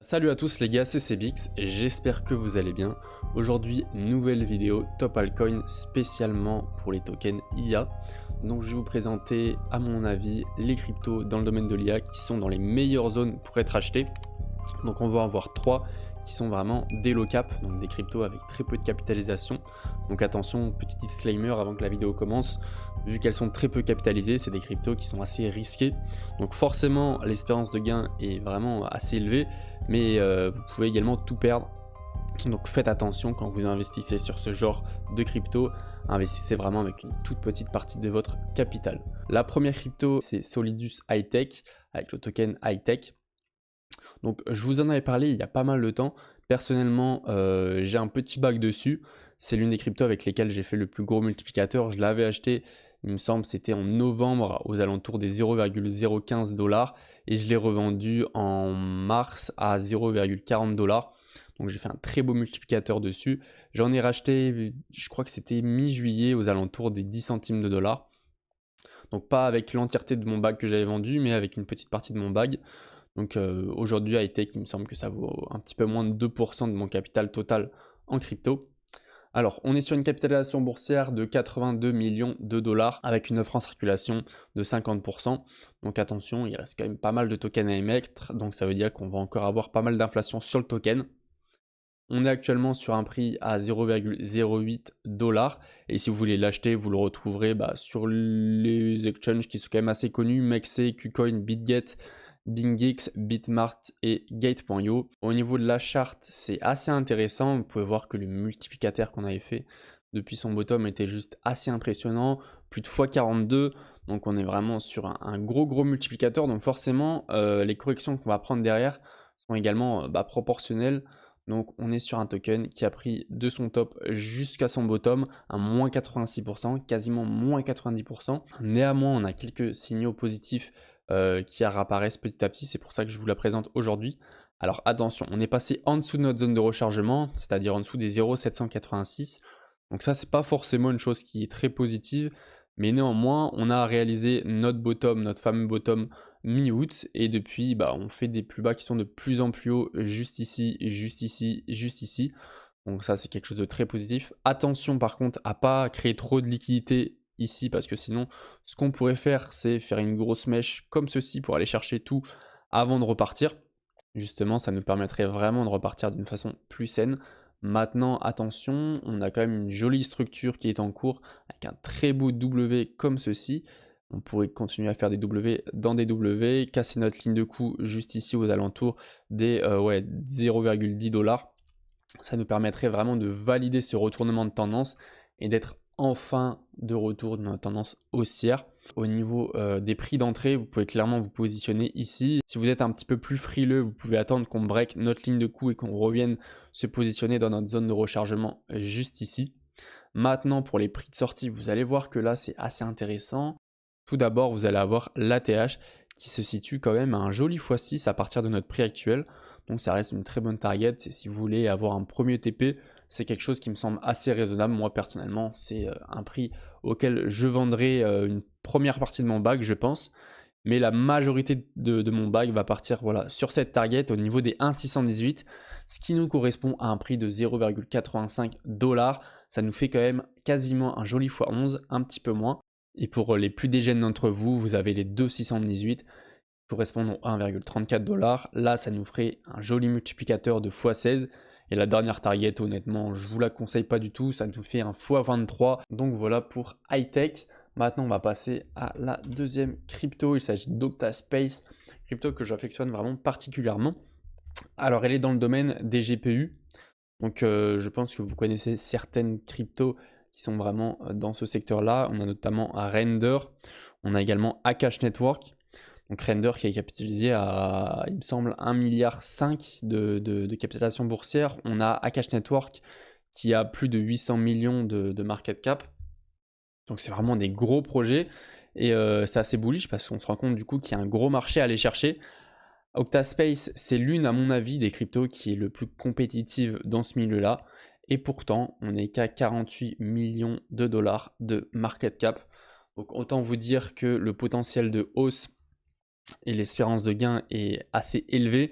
Salut à tous les gars, c'est Cbix et j'espère que vous allez bien. Aujourd'hui, nouvelle vidéo Top Altcoin spécialement pour les tokens IA. Donc je vais vous présenter à mon avis les cryptos dans le domaine de l'IA qui sont dans les meilleures zones pour être achetés. Donc on va en voir trois qui sont vraiment des low cap, donc des cryptos avec très peu de capitalisation. Donc attention, petit disclaimer avant que la vidéo commence, vu qu'elles sont très peu capitalisées, c'est des cryptos qui sont assez risqués. Donc forcément l'espérance de gain est vraiment assez élevée, mais vous pouvez également tout perdre. Donc faites attention quand vous investissez sur ce genre de crypto, investissez vraiment avec une toute petite partie de votre capital. La première crypto c'est Solidus Hightech avec le token Hightech. Donc je vous en avais parlé il y a pas mal de temps. Personnellement, j'ai un petit bac dessus. C'est l'une des cryptos avec lesquelles j'ai fait le plus gros multiplicateur. Je l'avais acheté, il me semble, c'était en novembre aux alentours des 0,015 $. Et je l'ai revendu en mars à 0,40 $. Donc j'ai fait un très beau multiplicateur dessus. J'en ai racheté, je crois que c'était mi-juillet aux alentours des 10 centimes de dollars. Donc pas avec l'entièreté de mon bag que j'avais vendu, mais avec une petite partie de mon bag. Donc aujourd'hui, Hightech, il me semble que ça vaut un petit peu moins de 2% de mon capital total en crypto. Alors, on est sur une capitalisation boursière de 82 millions de dollars avec une offre en circulation de 50%. Donc attention, il reste quand même pas mal de tokens à émettre. Donc ça veut dire qu'on va encore avoir pas mal d'inflation sur le token. On est actuellement sur un prix à 0,08 $. Et si vous voulez l'acheter, vous le retrouverez sur les exchanges qui sont quand même assez connus, Mexc, KuCoin, BitGet, BingX, Bitmart et Gate.io. Au niveau de la charte, c'est assez intéressant. Vous pouvez voir que le multiplicateur qu'on avait fait depuis son bottom était juste assez impressionnant. Plus de x42. Donc on est vraiment sur un gros multiplicateur. Donc forcément, les corrections qu'on va prendre derrière sont également proportionnelles. Donc on est sur un token qui a pris de son top jusqu'à son bottom à moins 86%, quasiment moins 90%. Néanmoins, on a quelques signaux positifs qui réapparaissent petit à petit, c'est pour ça que je vous la présente aujourd'hui. Alors attention, on est passé en dessous de notre zone de rechargement, c'est-à-dire en dessous des 0,786. Donc ça, c'est pas forcément une chose qui est très positive, mais néanmoins, on a réalisé notre bottom, notre fameux bottom mi-août, et depuis, on fait des plus bas qui sont de plus en plus hauts, juste ici, juste ici, juste ici. Donc ça, c'est quelque chose de très positif. Attention par contre à pas créer trop de liquidité ici, parce que sinon, ce qu'on pourrait faire, c'est faire une grosse mèche comme ceci pour aller chercher tout avant de repartir. Justement, ça nous permettrait vraiment de repartir d'une façon plus saine. Maintenant, attention, on a quand même une jolie structure qui est en cours avec un très beau W comme ceci. On pourrait continuer à faire des W dans des W, casser notre ligne de coût juste ici aux alentours des 0,10 $. Ça nous permettrait vraiment de valider ce retournement de tendance et d'être enfin de retour de notre tendance haussière. Au niveau des prix d'entrée, vous pouvez clairement vous positionner ici. Si vous êtes un petit peu plus frileux, vous pouvez attendre qu'on break notre ligne de coût et qu'on revienne se positionner dans notre zone de rechargement juste ici. Maintenant, pour les prix de sortie, vous allez voir que là, c'est assez intéressant. Tout d'abord, vous allez avoir l'ATH qui se situe quand même à un joli x6 à partir de notre prix actuel. Donc ça reste une très bonne target. Et si vous voulez avoir un premier TP, c'est quelque chose qui me semble assez raisonnable. Moi personnellement, c'est un prix auquel je vendrai une première partie de mon bag, je pense. Mais la majorité de mon bag va partir sur cette target au niveau des 1,618, ce qui nous correspond à un prix de 0,85 $. Ça nous fait quand même quasiment un joli x11, un petit peu moins. Et pour les plus dégènes d'entre vous, vous avez les 2,618 correspondent à 1,34 $. Là, ça nous ferait un joli multiplicateur de x16. Et la dernière target, honnêtement, je vous la conseille pas du tout. Ça nous fait un x23. Donc voilà pour Hightech. Maintenant, on va passer à la deuxième crypto. Il s'agit d'Octaspace, crypto que j'affectionne vraiment particulièrement. Alors, elle est dans le domaine des GPU. Donc, je pense que vous connaissez certaines cryptos qui sont vraiment dans ce secteur-là. On a notamment Render. On a également Akash Network. Donc Render qui est capitalisé à, il me semble, 1,5 milliard de capitalisation boursière. On a Akash Network qui a plus de 800 millions de market cap. Donc c'est vraiment des gros projets. Et c'est assez bullish parce qu'on se rend compte du coup qu'il y a un gros marché à aller chercher. Octaspace, c'est l'une à mon avis des cryptos qui est le plus compétitive dans ce milieu-là. Et pourtant, on n'est qu'à 48 millions de dollars de market cap. Donc autant vous dire que le potentiel de hausse et l'espérance de gain est assez élevée.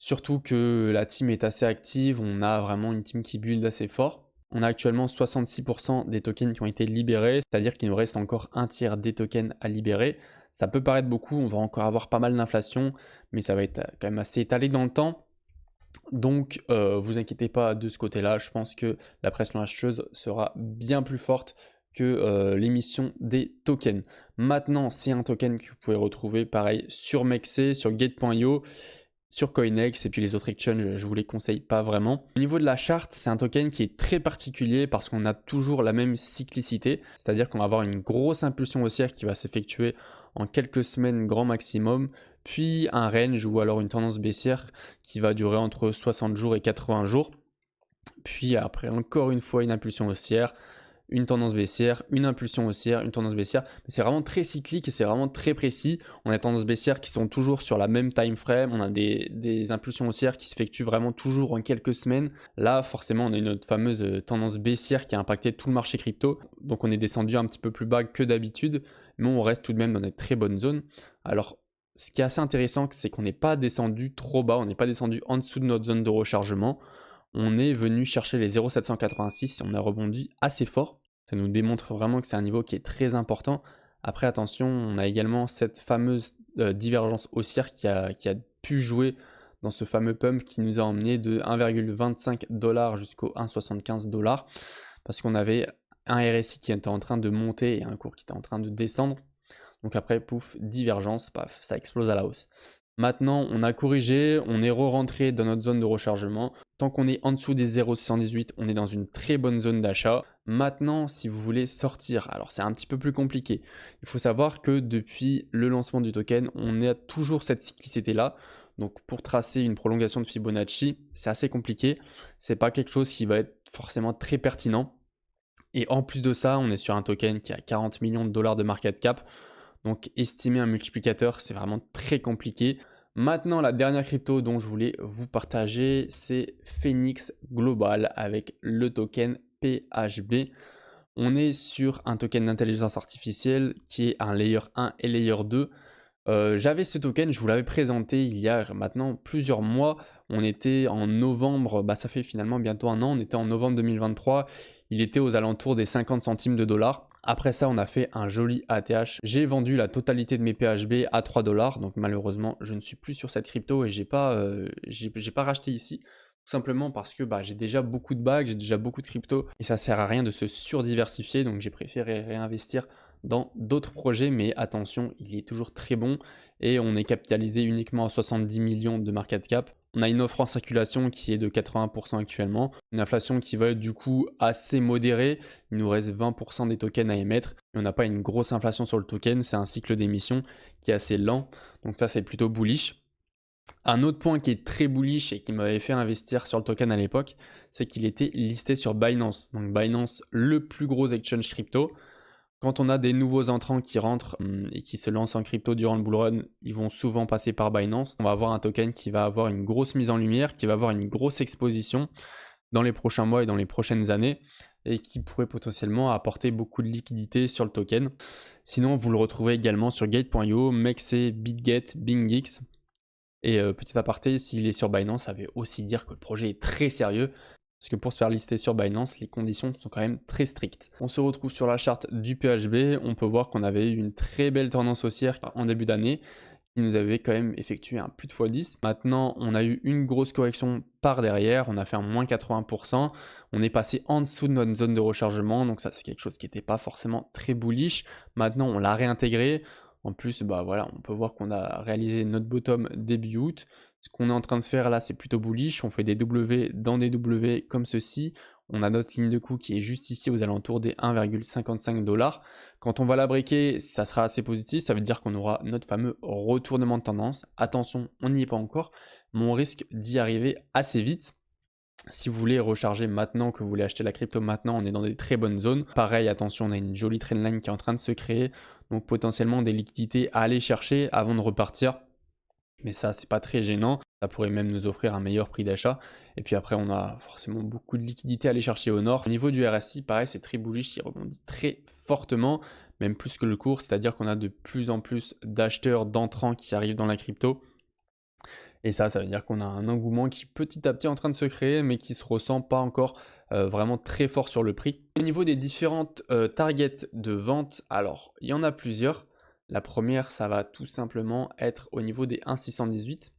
Surtout que la team est assez active, on a vraiment une team qui build assez fort. On a actuellement 66% des tokens qui ont été libérés, c'est-à-dire qu'il nous reste encore un tiers des tokens à libérer. Ça peut paraître beaucoup, on va encore avoir pas mal d'inflation, mais ça va être quand même assez étalé dans le temps. Donc vous inquiétez pas de ce côté-là, je pense que la pression acheteuse sera bien plus forte que l'émission des tokens. Maintenant, c'est un token que vous pouvez retrouver pareil sur Mexc, sur Gate.io, sur Coinex et puis les autres exchanges, je vous les conseille pas vraiment. Au niveau de la charte, c'est un token qui est très particulier parce qu'on a toujours la même cyclicité, c'est-à-dire qu'on va avoir une grosse impulsion haussière qui va s'effectuer en quelques semaines grand maximum, puis un range ou alors une tendance baissière qui va durer entre 60 jours et 80 jours, puis après encore une fois une impulsion haussière, une tendance baissière, une impulsion haussière, une tendance baissière. C'est vraiment très cyclique et c'est vraiment très précis. On a des tendances baissières qui sont toujours sur la même time frame. On a des impulsions haussières qui s'effectuent vraiment toujours en quelques semaines. Là, forcément, on a une fameuse tendance baissière qui a impacté tout le marché crypto. Donc, on est descendu un petit peu plus bas que d'habitude, mais on reste tout de même dans des très bonnes zones. Alors, ce qui est assez intéressant, c'est qu'on n'est pas descendu trop bas. On n'est pas descendu en dessous de notre zone de rechargement. On est venu chercher les 0,786 et on a rebondi assez fort. Ça nous démontre vraiment que c'est un niveau qui est très important. Après, attention, on a également cette fameuse divergence haussière qui a pu jouer dans ce fameux pump qui nous a emmené de 1,25 $ jusqu'au 1,75 $, parce qu'on avait un RSI qui était en train de monter et un cours qui était en train de descendre. Donc après, pouf, divergence, paf, ça explose à la hausse. Maintenant, on a corrigé, on est re-rentré dans notre zone de rechargement. Tant qu'on est en dessous des 0,618, on est dans une très bonne zone d'achat. Maintenant, si vous voulez sortir, alors c'est un petit peu plus compliqué. Il faut savoir que depuis le lancement du token, on a toujours cette cyclicité-là. Donc pour tracer une prolongation de Fibonacci, c'est assez compliqué. C'est pas quelque chose qui va être forcément très pertinent. Et en plus de ça, on est sur un token qui a 40 millions de dollars de market cap. Donc estimer un multiplicateur, c'est vraiment très compliqué. Maintenant, la dernière crypto dont je voulais vous partager, c'est Phoenix Global avec le token PHB. On est sur un token d'intelligence artificielle qui est un layer 1 et layer 2. J'avais ce token, je vous l'avais présenté il y a maintenant plusieurs mois. On était en novembre, ça fait finalement bientôt un an, on était en novembre 2023. Il était aux alentours des 50 centimes de dollars. Après ça, on a fait un joli ATH. J'ai vendu la totalité de mes PHB à 3 $. Donc malheureusement, je ne suis plus sur cette crypto et j'ai pas racheté ici. Tout simplement parce que j'ai déjà beaucoup de bagues, j'ai déjà beaucoup de crypto et ça sert à rien de se surdiversifier. Donc j'ai préféré réinvestir dans d'autres projets, mais attention, il est toujours très bon et on est capitalisé uniquement à 70 millions de market cap. On a une offre en circulation qui est de 80% actuellement, une inflation qui va être du coup assez modérée, il nous reste 20% des tokens à émettre, et on n'a pas une grosse inflation sur le token, c'est un cycle d'émission qui est assez lent, donc ça c'est plutôt bullish. Un autre point qui est très bullish et qui m'avait fait investir sur le token à l'époque, c'est qu'il était listé sur Binance, donc Binance le plus gros exchange crypto. Quand on a des nouveaux entrants qui rentrent et qui se lancent en crypto durant le bull run, ils vont souvent passer par Binance. On va avoir un token qui va avoir une grosse mise en lumière, qui va avoir une grosse exposition dans les prochains mois et dans les prochaines années et qui pourrait potentiellement apporter beaucoup de liquidité sur le token. Sinon, vous le retrouvez également sur Gate.io, Mexc, BitGet, BingX. Et petit aparté, s'il est sur Binance, ça veut aussi dire que le projet est très sérieux. Parce que pour se faire lister sur Binance, les conditions sont quand même très strictes. On se retrouve sur la charte du PHB, on peut voir qu'on avait eu une très belle tendance haussière en début d'année, qui nous avait quand même effectué un plus de x10. Maintenant, on a eu une grosse correction par derrière, on a fait un moins 80%, on est passé en dessous de notre zone de rechargement, donc ça c'est quelque chose qui n'était pas forcément très bullish. Maintenant, on l'a réintégré. En plus, on peut voir qu'on a réalisé notre bottom début août. Ce qu'on est en train de faire là, c'est plutôt bullish. On fait des W dans des W comme ceci. On a notre ligne de coût qui est juste ici aux alentours des 1,55 $. Quand on va la breaker, ça sera assez positif. Ça veut dire qu'on aura notre fameux retournement de tendance. Attention, on n'y est pas encore, mais on risque d'y arriver assez vite. Si vous voulez recharger maintenant, que vous voulez acheter la crypto maintenant, on est dans des très bonnes zones. Pareil, attention, on a une jolie trendline qui est en train de se créer. Donc potentiellement des liquidités à aller chercher avant de repartir. Mais ça, c'est pas très gênant. Ça pourrait même nous offrir un meilleur prix d'achat. Et puis après, on a forcément beaucoup de liquidités à aller chercher au nord. Au niveau du RSI, pareil, c'est très bullish, il rebondit très fortement, même plus que le cours. C'est-à-dire qu'on a de plus en plus d'acheteurs, d'entrants qui arrivent dans la crypto. Et ça veut dire qu'on a un engouement qui petit à petit est en train de se créer, mais qui se ressent pas encore vraiment très fort sur le prix. Au niveau des différentes targets de vente, alors il y en a plusieurs. La première, ça va tout simplement être au niveau des 1,618.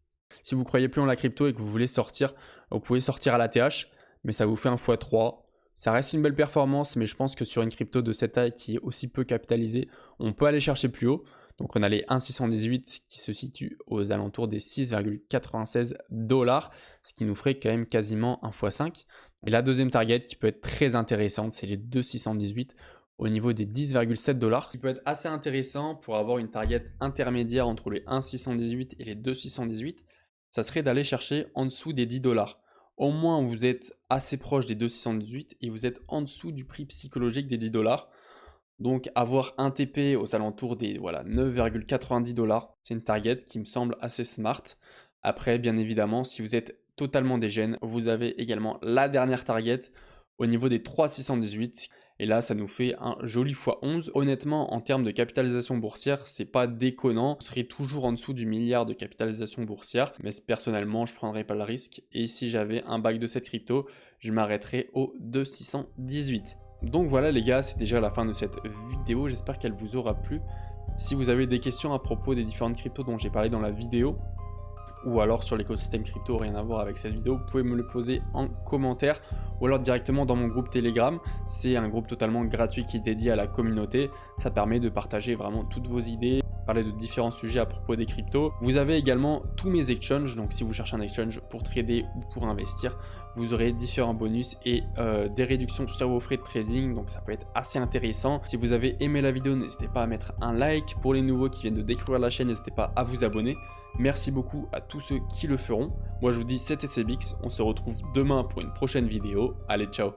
Si vous ne croyez plus en la crypto et que vous voulez sortir, vous pouvez sortir à l'ATH, mais ça vous fait un x3. Ça reste une belle performance, mais je pense que sur une crypto de cette taille qui est aussi peu capitalisée, on peut aller chercher plus haut. Donc on a les 1,618 qui se situent aux alentours des 6,96 $, ce qui nous ferait quand même quasiment un x5. Et la deuxième target qui peut être très intéressante, c'est les 2,618 au niveau des 10,7 $, ce qui peut être assez intéressant pour avoir une target intermédiaire entre les 1,618 et les 2,618. Ça serait d'aller chercher en dessous des 10 $. Au moins, vous êtes assez proche des 2,618 et vous êtes en dessous du prix psychologique des 10 $. Donc, avoir un TP aux alentours des 9,90 $, c'est une target qui me semble assez smart. Après, bien évidemment, si vous êtes totalement dégène, vous avez également la dernière target au niveau des 3,618. Et là, ça nous fait un joli x11. Honnêtement, en termes de capitalisation boursière, c'est pas déconnant. On serait toujours en dessous du milliard de capitalisation boursière. Mais personnellement, je prendrais pas le risque. Et si j'avais un bac de cette crypto, je m'arrêterais au 2,618. Donc voilà les gars, c'est déjà la fin de cette vidéo. J'espère qu'elle vous aura plu. Si vous avez des questions à propos des différentes cryptos dont j'ai parlé dans la vidéo, ou alors sur l'écosystème crypto, rien à voir avec cette vidéo, vous pouvez me le poser en commentaire ou alors directement dans mon groupe Telegram. C'est un groupe totalement gratuit qui est dédié à la communauté. Ça permet de partager vraiment toutes vos idées, parler de différents sujets à propos des cryptos. Vous avez également tous mes exchanges, donc si vous cherchez un exchange pour trader ou pour investir, vous aurez différents bonus et des réductions sur vos frais de trading, donc ça peut être assez intéressant. Si vous avez aimé la vidéo, n'hésitez pas à mettre un like. Pour les nouveaux qui viennent de découvrir la chaîne, n'hésitez pas à vous abonner. Merci beaucoup à tous ceux qui le feront. Moi je vous dis c'était CBX, on se retrouve demain pour une prochaine vidéo. Allez, ciao!